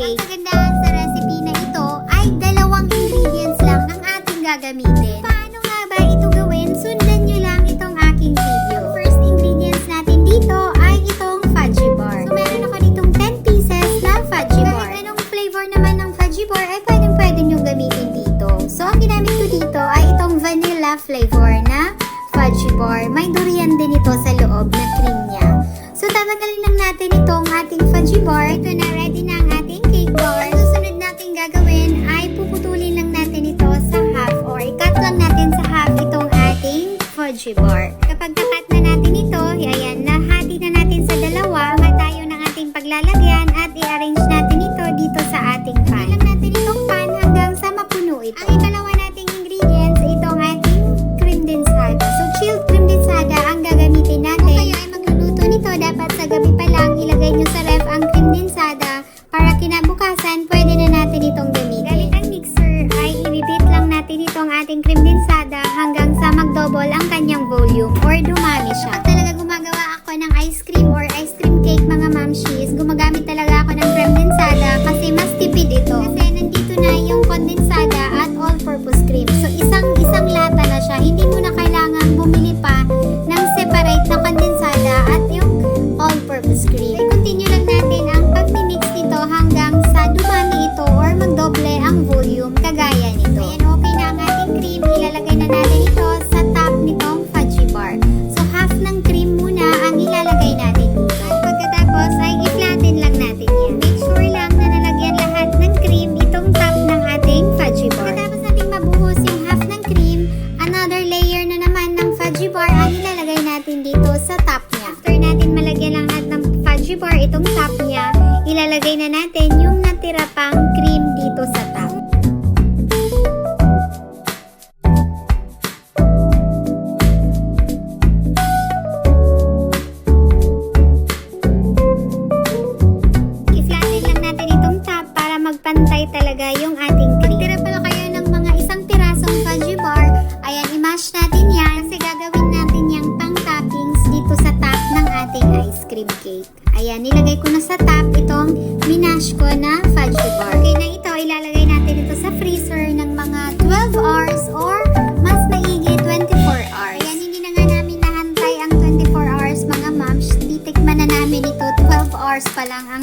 cake. Ang kagandahan sa recipe na ito ay dalawang ingredients lang ang ating gagamitin. Paano nga ba ito gawin? Sundan nyo lang itong aking video. First ingredients natin dito ay itong fudgy bar. So meron ako ditong 10 pieces na fudgy bar. Kahit anong flavor naman ng fudgy bar ay pwede nyo gamitin dito. So ang ginamit ko dito ay itong vanilla flavor na fudgy bar. May durian din ito sa loob na cream niya. So tatanggalin lang natin itong ating fudgy bar. Ito na, ready na ang ating cake bar. Ang susunod natin gagawin ay puputulin lang natin ito sa half or i-cut lang natin sa half itong ating fudgy bar. Kapag na-cut na natin ito, ayan, nahati na natin sa dalawa. Tayo ng ating paglalagyan at i-arrange natin ito dito sa ating pan. Lang natin itong pan hanggang sa mapuno ito. Ang ikalawa nating ingredients, itong ating cream densada. So chilled cream densada ang gagamitin natin. Kung kayo ay magluluto nito, dapat sa gabi pa lang ilagay nyo sa ref ang cream densada para kinabukasan pwede na natin itong gamitin. Gamit ang mixer ay i-beat lang natin itong ating cream densada hanggang sa mag-double ang kanyang volume or dumami siya. Kapag talaga gumagawa ako ng ice cream or ice cream cake mga mamshis, gumagamit talaga ako ng cream densada kasi mas tipid ito. Kasi nandito na yung kondensada at all-purpose cream. So isang lata na siya. Hindi mo na kailangan bumili pa ng separate na kondensada at yung all-purpose cream. I-continue lang natin ang pag-mix nito hanggang sa dumami ito or magdoble ang volume kagaya nito. Ayan, okay na ang ating cream. Ilalagay na natin ito sa top nitong fudgy bar. So half ng cream muna ang ilalagay natin dito. At pagkatapos ay i-flatten lang natin yan. Make sure lang na nalagyan lahat ng cream itong top ng ating fudgy bar. Pagkatapos natin mabuhos yung half ng cream, another layer na naman ng fudgy bar ang ilalagay natin dito sa top niya. After natin malagyan lang lahat ng fudgy bar itong top niya, ilalagay na natin yung natira pang cream dito sa top. I-flatten lang natin itong top para magpantay talaga yung ating cream. Tira pala kayo ng mga isang pirasong fudgy bar, ayan, i-mash natin yan kasi gagawin natin yung pang-toppings dito sa top ng ating ice cream cake. Ayan, nilagay ko na sa top itong minash ko na fudgy bar. Okay na ito, ilalagay natin ito sa freezer ng mga 12 hours or mas maigi 24 hours. Ayan, hindi na nga namin nahantay ang 24 hours mga moms. Titikman na namin ito, 12 hours pa lang ang